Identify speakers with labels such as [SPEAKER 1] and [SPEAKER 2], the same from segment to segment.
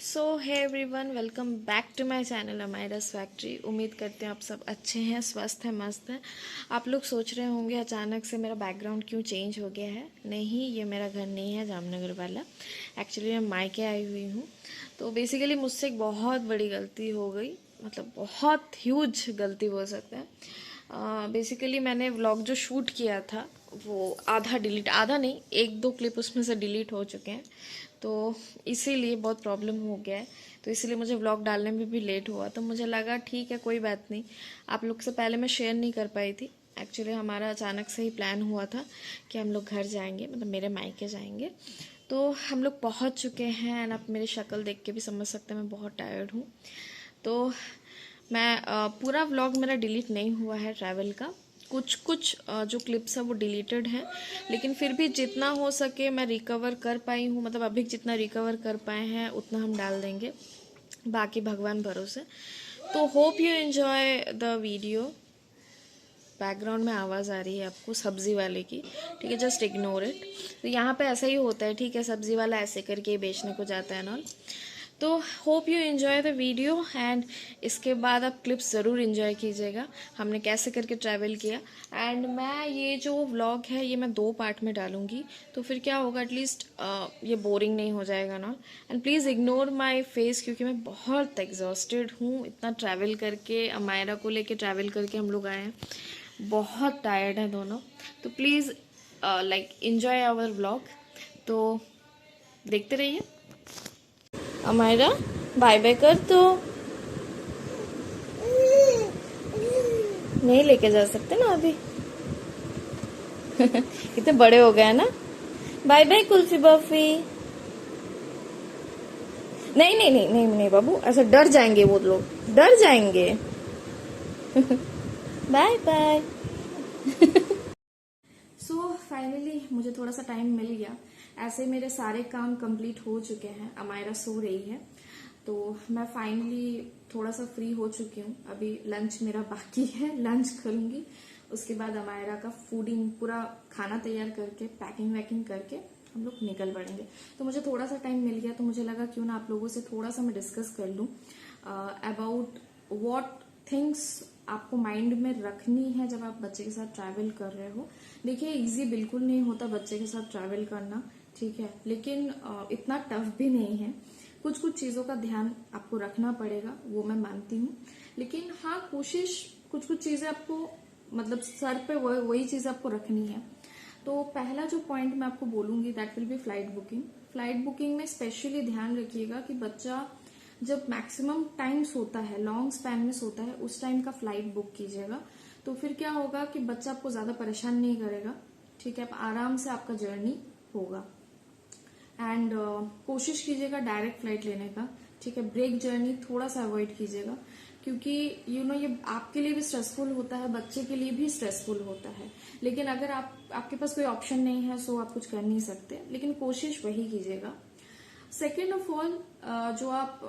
[SPEAKER 1] So hi everyone, welcome back to my channel Amayra's factory. उम्मीद करते हैं आप सब अच्छे हैं, स्वस्थ हैं, मस्त हैं। आप लोग सोच रहे होंगे अचानक से मेरा बैकग्राउंड क्यों चेंज हो गया है। नहीं, ये मेरा घर नहीं है जामनगर वाला। एक्चुअली मैं मायके आई हुई हूँ। तो बेसिकली मुझसे एक बहुत बड़ी गलती हो गई, मतलब बहुत ह्यूज गलती बोल सकते हैं। बेसिकली मैंने व्लॉग जो शूट किया था वो आधा डिलीट, आधा नहीं, एक दो क्लिप उसमें से डिलीट हो चुके हैं। तो इसीलिए बहुत प्रॉब्लम हो गया है। तो इसीलिए मुझे व्लॉग डालने में भी लेट हुआ। तो मुझे लगा ठीक है, कोई बात नहीं। आप लोग से पहले मैं शेयर नहीं कर पाई थी। एक्चुअली हमारा अचानक से ही प्लान हुआ था कि हम लोग घर जाएंगे, मतलब मेरे मायके जाएंगे। तो हम लोग पहुंच चुके हैं एंड आप मेरी शक्ल देख के भी समझ सकते हैं मैं बहुत टायर्ड हूँ। तो मैं पूरा व्लॉग मेरा डिलीट नहीं हुआ है ट्रैवल का। कुछ कुछ जो क्लिप्स है वो डिलीटेड हैं, लेकिन फिर भी जितना हो सके मैं रिकवर कर पाई हूँ। मतलब अभी जितना रिकवर कर पाए हैं उतना हम डाल देंगे, बाकी भगवान भरोसे। तो hope you enjoy the video. Background में आवाज़ आ रही है आपको सब्जी वाले की, ठीक है, जस्ट इग्नोर इट। तो यहाँ पे ऐसा ही होता है, ठीक है, सब्जी वाला ऐसे करके ही बेचने को जाता है ना। तो hope you enjoy the video and इसके बाद आप क्लिप्स ज़रूर एंजॉय कीजिएगा हमने कैसे करके ट्रैवल किया। एंड मैं ये जो व्लॉग है ये मैं 2 पार्ट में डालूंगी, तो फिर क्या होगा, एटलीस्ट ये बोरिंग नहीं हो जाएगा ना। And please ignore my face, क्योंकि मैं बहुत एग्जॉस्टेड हूँ। इतना ट्रैवल करके, अमायरा को लेके ट्रैवल करके हम लोग आए हैं, बहुत टायर्ड है दोनों। तो please like enjoy our vlog. तो देखते रहिए। अमायरा बाय बाय कर। तो नहीं लेके जा सकते ना अभी। कितने बड़े हो गए हैं ना। Bye bye kulfi barfi. नहीं नहीं नहीं नहीं नहीं बाबू, ऐसा डर जाएंगे वो लोग, डर जाएंगे। Bye bye. सो फाइनली मुझे थोड़ा सा टाइम मिल गया। ऐसे मेरे सारे काम कंप्लीट हो चुके हैं, अमायरा सो रही है। तो मैं फाइनली थोड़ा सा फ्री हो चुकी हूँ। अभी लंच मेरा बाकी है, लंच करूंगी। उसके बाद अमायरा का फूडिंग, पूरा खाना तैयार करके पैकिंग वैकिंग करके हम लोग निकल पड़ेंगे। तो मुझे थोड़ा सा टाइम मिल गया, तो मुझे लगा क्यों ना आप लोगों से थोड़ा सा मैं डिस्कस कर लूँ अबाउट व्हाट थिंग्स आपको माइंड में रखनी है जब आप बच्चे के साथ ट्रैवल कर रहे हो। देखिए, इजी बिल्कुल नहीं होता बच्चे के साथ ट्रैवल करना, ठीक है, लेकिन इतना टफ भी नहीं है। कुछ कुछ चीजों का ध्यान आपको रखना पड़ेगा, वो मैं मानती हूँ। लेकिन हाँ, कोशिश, कुछ कुछ चीजें आपको, मतलब सर पे वही चीज आपको रखनी है। तो पहला जो पॉइंट मैं आपको बोलूंगी that will be flight booking. Flight booking में स्पेशली ध्यान रखिएगा कि बच्चा जब मैक्सिमम टाइम सोता है, लॉन्ग स्पैन में सोता है, उस टाइम का फ्लाइट बुक कीजिएगा। तो फिर क्या होगा कि बच्चा आपको ज्यादा परेशान नहीं करेगा, ठीक है, आप आराम से आपका जर्नी होगा। एंड कोशिश कीजिएगा डायरेक्ट फ्लाइट लेने का, ठीक है। ब्रेक जर्नी थोड़ा सा अवॉइड कीजिएगा, क्योंकि ये आपके लिए भी स्ट्रेसफुल होता है, बच्चे के लिए भी स्ट्रेसफुल होता है। लेकिन अगर आपके पास कोई ऑप्शन नहीं है सो आप कुछ कर नहीं सकते, लेकिन कोशिश वही कीजिएगा। सेकेंड ऑफ ऑल, जो आप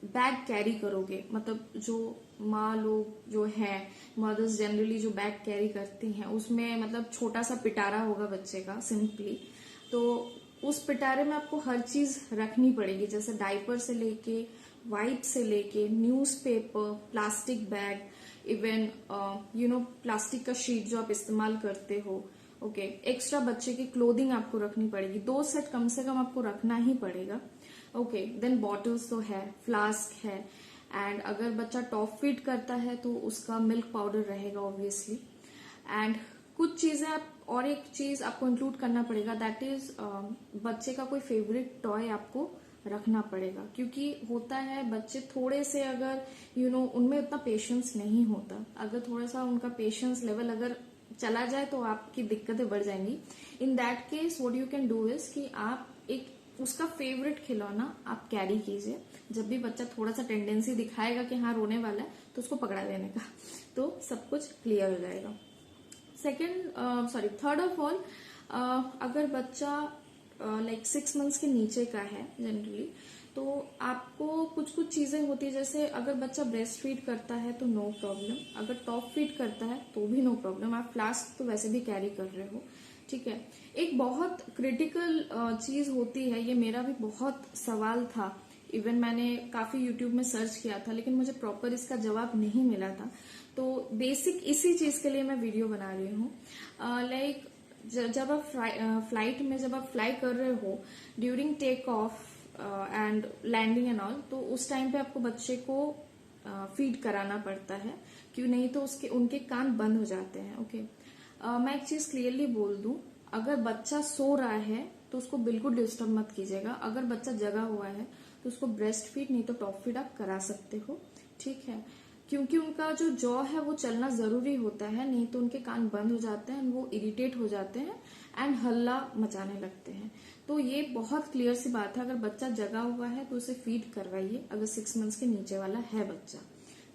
[SPEAKER 1] बैग कैरी करोगे, मतलब जो माँ लोग जो है, मदर्स जनरली जो बैग कैरी करती हैं, उसमें मतलब छोटा सा पिटारा होगा बच्चे का सिंपली। तो उस पिटारे में आपको हर चीज रखनी पड़ेगी, जैसे डाइपर से लेके, वाइप से लेके, newspaper, plastic bag, even plastic का शीट जो आप इस्तेमाल करते हो, ओके। एक्स्ट्रा बच्चे की क्लोथिंग आपको रखनी पड़ेगी, 2 सेट कम से कम आपको रखना ही पड़ेगा, ओके। देन बॉटल्स तो है, फ्लास्क है, एंड अगर बच्चा टॉप फीड करता है तो उसका मिल्क पाउडर रहेगा ऑब्वियसली। एंड कुछ चीजें आप, और एक चीज आपको इंक्लूड करना पड़ेगा, दैट इज बच्चे का कोई फेवरेट टॉय आपको रखना पड़ेगा। क्योंकि होता है बच्चे थोड़े से, अगर उनमें उतना पेशेंस नहीं होता, अगर थोड़ा सा उनका पेशेंस लेवल अगर चला जाए तो आपकी दिक्कतें बढ़ जाएंगी। In that case what you can do is कि आप एक उसका फेवरेट खिलौना आप कैरी कीजिए। जब भी बच्चा थोड़ा सा टेंडेंसी दिखाएगा कि हाँ रोने वाला है, तो उसको पकड़ा लेने का, तो सब कुछ क्लियर हो जाएगा। थर्ड ऑफ ऑल, अगर बच्चा लाइक 6 मंथ्स के नीचे का है जनरली, तो आपको कुछ कुछ चीजें होती है, जैसे अगर बच्चा ब्रेस्ट फीड करता है तो नो प्रॉब्लम, अगर टॉप फीड करता है तो भी नो प्रॉब्लम, आप फ्लास्क तो वैसे भी कैरी कर रहे हो, ठीक है। एक बहुत क्रिटिकल चीज होती है, ये मेरा भी बहुत सवाल था, इवन मैंने काफी यूट्यूब में सर्च किया था लेकिन मुझे प्रॉपर इसका जवाब नहीं मिला था, तो बेसिक इसी चीज के लिए मैं वीडियो बना रही हूँ। लाइक जब आप फ्लाइट में जब आप फ्लाई कर रहे हो, during take off and landing and all, तो उस टाइम पे आपको बच्चे को फीड कराना पड़ता है, क्यों नहीं तो उनके कान बंद हो जाते हैं। ओके, मैं एक चीज क्लियरली बोल दूं, अगर बच्चा सो रहा है तो उसको बिल्कुल डिस्टर्ब मत कीजिएगा, अगर बच्चा जगा हुआ है तो उसको ब्रेस्ट फीड नहीं तो टॉप फीड आप करा सकते हो, ठीक है, क्योंकि उनका जो जॉ है वो चलना जरूरी होता है, नहीं तो उनके कान बंद हो जाते हैं, वो इरिटेट हो जाते हैं एंड हल्ला मचाने लगते हैं। तो ये बहुत क्लियर सी बात है, अगर बच्चा जगा हुआ है तो उसे फीड करवाइए, अगर 6 मंथ्स के नीचे वाला है बच्चा,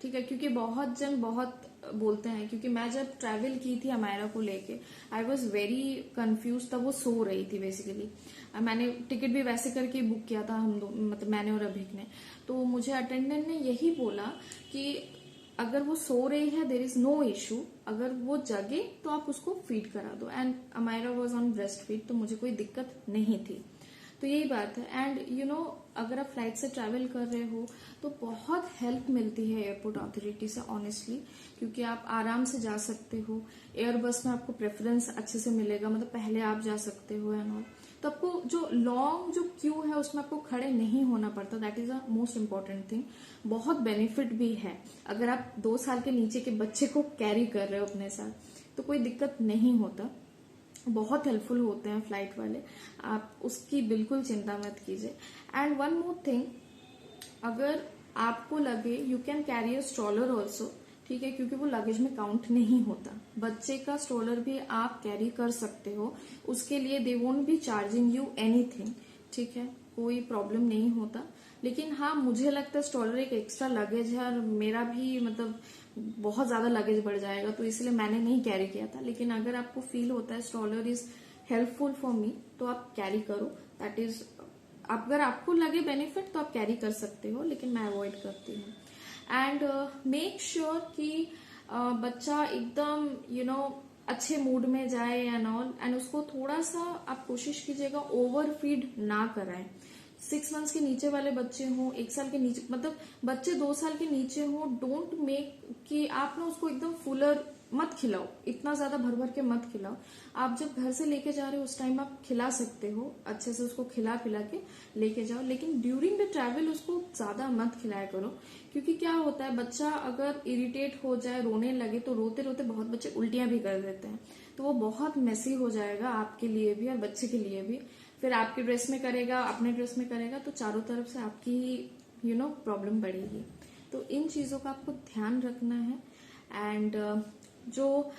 [SPEAKER 1] ठीक है। क्योंकि बहुत जन बहुत बोलते हैं, क्योंकि मैं जब ट्रैवल की थी अमायरा को लेके, आई वॉज वेरी कंफ्यूज, तब वो सो रही थी बेसिकली, मैंने टिकट भी वैसे करके बुक किया था, हम मतलब मैंने और अभिक ने, तो मुझे अटेंडेंट ने यही बोला कि अगर वो सो रही है देर इज नो इशू, अगर वो जगे तो आप उसको फीड करा दो, and Amayra was on breast feed, तो मुझे कोई दिक्कत नहीं थी। तो यही बात है। एंड यू नो, अगर आप फ्लाइट से ट्रैवल कर रहे हो तो बहुत हेल्प मिलती है एयरपोर्ट अथॉरिटी से ऑनेस्टली, क्योंकि आप आराम से जा सकते हो, एयर बस में आपको प्रेफरेंस अच्छे से मिलेगा, मतलब पहले आप जा सकते हो एंड ऑल, तो आपको जो लॉन्ग जो क्यू है उसमें आपको खड़े नहीं होना पड़ता, that is a most important thing. बहुत बेनिफिट भी है, अगर आप 2 साल के नीचे के बच्चे को कैरी कर रहे हो अपने साथ तो कोई दिक्कत नहीं होता, बहुत हेल्पफुल होते हैं फ्लाइट वाले, आप उसकी बिल्कुल चिंता मत कीजिए। एंड वन मोर थिंग, अगर आपको लगे you can carry a stroller also, ठीक है, क्योंकि वो लगेज में काउंट नहीं होता, बच्चे का स्ट्रोलर भी आप कैरी कर सकते हो, उसके लिए they won't be charging you anything, ठीक है, कोई प्रॉब्लम नहीं होता। लेकिन हाँ, मुझे लगता है स्ट्रोलर एक एक्स्ट्रा लगेज है, और मेरा भी मतलब बहुत ज्यादा लगेज बढ़ जाएगा, तो इसलिए मैंने नहीं कैरी किया था। लेकिन अगर आपको फील होता है stroller is helpful for me, तो आप कैरी करो, दैट इज, अगर आपको लगे बेनिफिट तो आप कैरी कर सकते हो, लेकिन मैं अवॉइड करती हूँ। एंड मेक श्योर कि बच्चा एकदम यू नो अच्छे मूड में जाए एंड ऑल, एंड उसको थोड़ा सा आप कोशिश कीजिएगा ओवर फीड ना कराएं। 6 मंथ्स के नीचे वाले बच्चे हों, 1 साल के नीचे, मतलब बच्चे 2 साल के नीचे हों, डोंट मेक कि आप ना उसको एकदम फुलर मत खिलाओ, इतना ज्यादा भर भर के मत खिलाओ। आप जब घर से लेके जा रहे हो उस टाइम आप खिला सकते हो, अच्छे से उसको खिला पिला के लेके जाओ, लेकिन ड्यूरिंग द ट्रैवल उसको ज्यादा मत खिलाया करो, क्योंकि क्या होता है, बच्चा अगर इरिटेट हो जाए, रोने लगे, तो रोते रोते बहुत बच्चे उल्टियां भी कर देते हैं, तो वो बहुत मेसी हो जाएगा आपके लिए भी और बच्चे के लिए भी, फिर आपके ड्रेस में करेगा, अपने ड्रेस में करेगा, तो चारों तरफ से आपकी ही प्रॉब्लम बढ़ेगी। तो इन चीजों का आपको ध्यान रखना है। एंड जो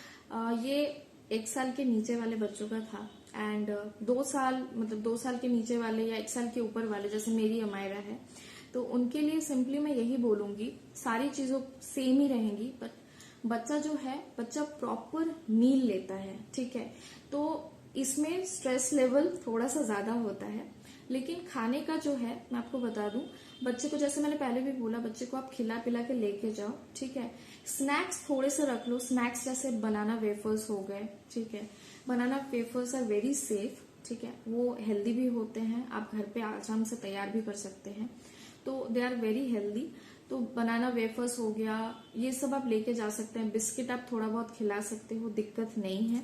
[SPEAKER 1] ये 1 साल के नीचे वाले बच्चों का था, एंड 2 साल, मतलब 2 साल के नीचे वाले या 1 साल के ऊपर वाले, जैसे मेरी अमायरा है, तो उनके लिए सिंपली मैं यही बोलूंगी, सारी चीजों सेम ही रहेंगी, बट बच्चा जो है, बच्चा प्रॉपर मील लेता है, ठीक है, तो इसमें स्ट्रेस लेवल थोड़ा सा ज्यादा होता है, लेकिन खाने का जो है मैं आपको बता दूं, बच्चे को, जैसे मैंने पहले भी बोला, बच्चे को आप खिला पिला के लेके जाओ, ठीक है। स्नैक्स थोड़े से रख लो, स्नैक्स जैसे बनाना वेफर्स हो गए, ठीक है, बनाना वेफर्स आर वेरी सेफ, ठीक है, वो हेल्दी भी होते हैं, आप घर पे आराम से तैयार भी कर सकते हैं, तो दे आर वेरी हेल्दी। तो बनाना वेफर्स हो गया, ये सब आप लेके जा सकते हैं, बिस्किट आप थोड़ा बहुत खिला सकते हो, दिक्कत नहीं है,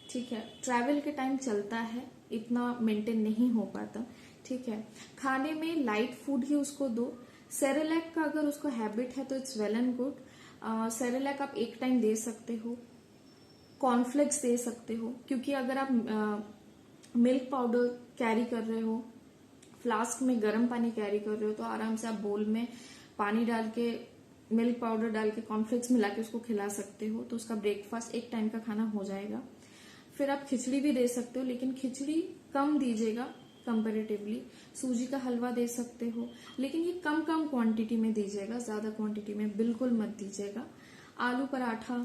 [SPEAKER 1] ठीक है। ट्रैवल के टाइम चलता है, इतना मेंटेन नहीं हो पाता, ठीक है। खाने में लाइट फूड ही उसको दो, सेरेलैक का अगर उसको हैबिट है तो it's well and good, Cerelac आप एक टाइम दे सकते हो, कॉर्नफ्लेक्स दे सकते हो, क्योंकि अगर आप मिल्क पाउडर कैरी कर रहे हो, फ्लास्क में गर्म पानी कैरी कर रहे हो, तो आराम से आप बोल में पानी डाल के, मिल्क पाउडर डाल के, कॉर्नफ्लेक्स मिला के उसको खिला सकते हो, तो उसका ब्रेकफास्ट एक टाइम का खाना हो जाएगा। फिर आप खिचड़ी भी दे सकते हो, लेकिन खिचड़ी कम दीजिएगा कंपेरेटिवली, सूजी का हलवा दे सकते हो, लेकिन ये कम कम क्वांटिटी में दीजिएगा, ज्यादा क्वांटिटी में बिल्कुल मत दीजिएगा। आलू पराठा,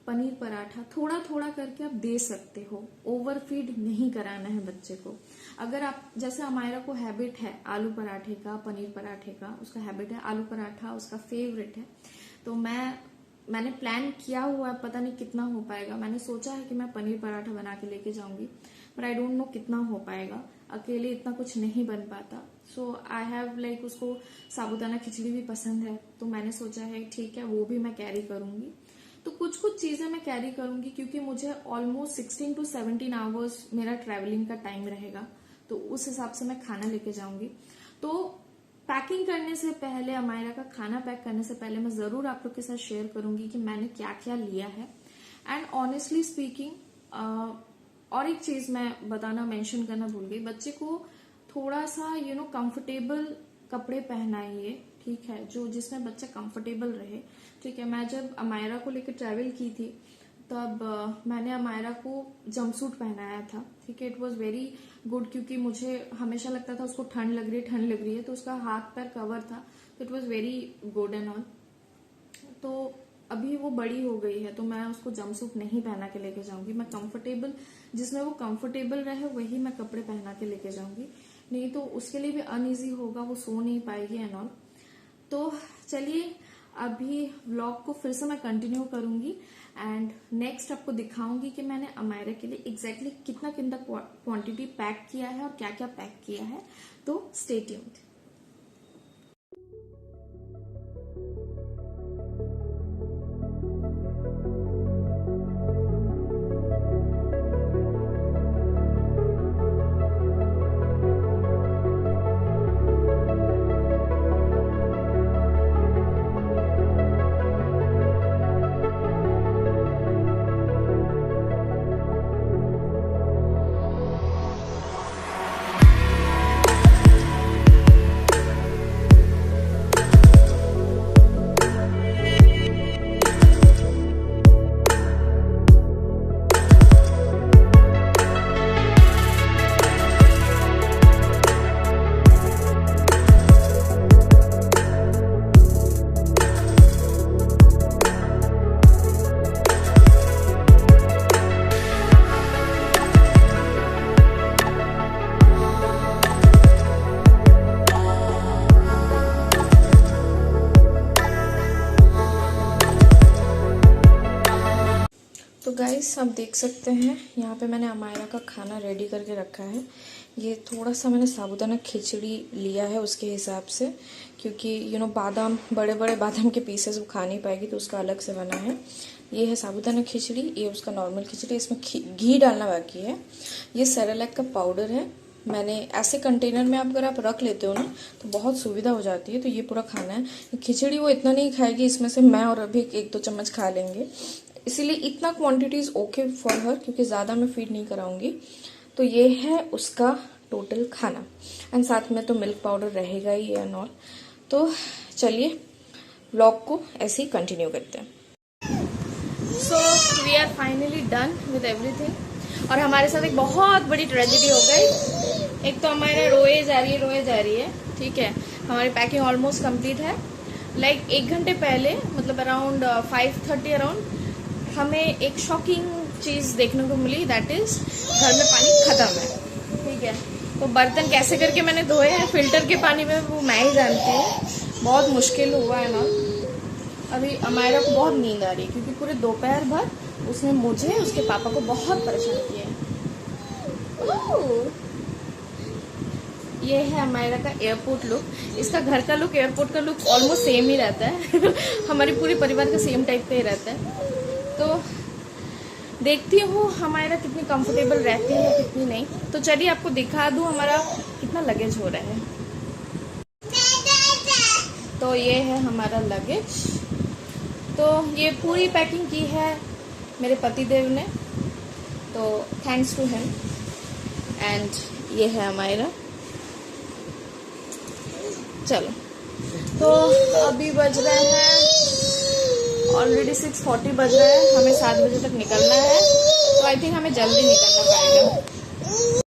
[SPEAKER 1] पनीर पराठा थोड़ा थोड़ा करके आप दे सकते हो, ओवर फीड नहीं कराना है बच्चे को। अगर आप, जैसे अमायरा को हैबिट है आलू पराठे का, पनीर पराठे का, उसका हैबिट है, आलू पराठा उसका फेवरेट है। तो मैंने प्लान किया हुआ है, पता नहीं कितना हो पाएगा। मैंने सोचा है कि मैं पनीर पराठा बना के लेके जाऊंगी, पर आई डोंट नो कितना हो पाएगा, अकेले इतना कुछ नहीं बन पाता। सो आई हैव लाइक, उसको साबूदाना खिचड़ी भी पसंद है, तो मैंने सोचा है ठीक है वो भी मैं कैरी करूंगी। तो कुछ चीजें मैं कैरी करूंगी, क्योंकि मुझे ऑलमोस्ट 16 to 17 आवर्स मेरा ट्रैवलिंग का टाइम रहेगा, तो उस हिसाब से मैं खाना लेके जाऊंगी। तो पैकिंग करने से पहले, अमायरा का खाना पैक करने से पहले, मैं जरूर आप लोग के साथ शेयर करूंगी कि मैंने क्या क्या लिया है। एंड ऑनेस्टली स्पीकिंग, और एक चीज मैं बताना, मेंशन करना भूल गई, बच्चे को थोड़ा सा कंफर्टेबल कपड़े पहनाइए, ठीक है, जो जिसमें बच्चा कंफर्टेबल रहे। ठीक है, मैं जब अमायरा को लेकर ट्रैवल की थी तब मैंने अमायरा को जंपसूट पहनाया था। ठीक है, इट वाज वेरी गुड, क्योंकि मुझे हमेशा लगता था उसको ठंड लग रही है, तो उसका हाथ पैर कवर था, तो it was very good and all. तो अभी वो बड़ी हो गई है, तो मैं उसको जंपसूट नहीं पहना के लेके जाऊंगी। मैं कंफर्टेबल, जिसमें वो कंफर्टेबल रहे वही मैं कपड़े पहना के लेके जाऊंगी, नहीं तो उसके लिए भी अनईजी होगा, वो सो नहीं पाएगी एंड ऑल। तो चलिए, अभी व्लॉग को फिर से मैं कंटिन्यू करूंगी एंड नेक्स्ट आपको दिखाऊंगी कि मैंने अमायरा के लिए एग्जैक्टली कितना क्वांटिटी पैक किया है और क्या क्या पैक किया है। तो स्टे ट्यून्ड। तो गाइस, आप देख सकते हैं यहाँ पे मैंने अमायरा का खाना रेडी करके रखा है। ये थोड़ा सा मैंने साबूदाना खिचड़ी लिया है उसके हिसाब से, क्योंकि बादाम, बड़े बड़े बादाम के पीसेस वो खा नहीं पाएगी, तो उसका अलग से बना है। ये है साबूदाना खिचड़ी, ये उसका नॉर्मल खिचड़ी, इसमें घी डालना बाकी है। ये सेरेलैक का पाउडर है। मैंने ऐसे कंटेनर में अगर आप रख लेते हो ना तो बहुत सुविधा हो जाती है। तो ये पूरा खाना है। खिचड़ी वो इतना नहीं खाएगी, इसमें से मैं और अभी 1-2 चम्मच खा लेंगे, इसीलिए इतना क्वांटिटीज ओके फॉर हर, क्योंकि ज़्यादा मैं फीड नहीं कराऊंगी। तो ये है उसका टोटल खाना एंड साथ में तो मिल्क पाउडर रहेगा ही एंड ऑल। तो चलिए व्लॉग को ऐसे ही कंटिन्यू करते हैं। So we are finally done with everything, और हमारे साथ एक बहुत बड़ी ट्रेजेडी हो गई। एक तो हमारे रोए जा रही है, ठीक है। हमारी पैकिंग ऑलमोस्ट कंप्लीट है। लाइक 1 घंटे पहले, मतलब अराउंड 5:30 अराउंड, हमें एक शॉकिंग चीज देखने को मिली, दैट इज घर में पानी खत्म है, ठीक है। तो बर्तन कैसे करके मैंने धोए हैं फिल्टर के पानी में, वो मैं ही जानती हूँ, बहुत मुश्किल हुआ है ना। अभी अमायरा को बहुत नींद आ रही है, क्योंकि पूरे दोपहर भर उसने मुझे, उसके पापा को बहुत परेशान किया है। ये है अमायरा का एयरपोर्ट लुक। इसका घर का लुक, एयरपोर्ट का लुक ऑलमोस्ट सेम ही रहता है। हमारी पूरी परिवार का सेम टाइप का ही रहता है। तो देखती हूँ हमारा कितनी कंफर्टेबल रहती है या कितनी नहीं। तो चलिए आपको दिखा दूँ हमारा कितना लगेज हो रहा है। तो ये है हमारा लगेज। तो ये पूरी पैकिंग की है मेरे पतिदेव ने, तो थैंक्स टू हिम। एंड ये है हमारा। चलो, तो अभी बज रहे हैं ऑलरेडी 6:40 बज रहे हैं। हमें 7 बजे तक निकलना है, तो आई थिंक हमें जल्दी निकलना पड़ेगा।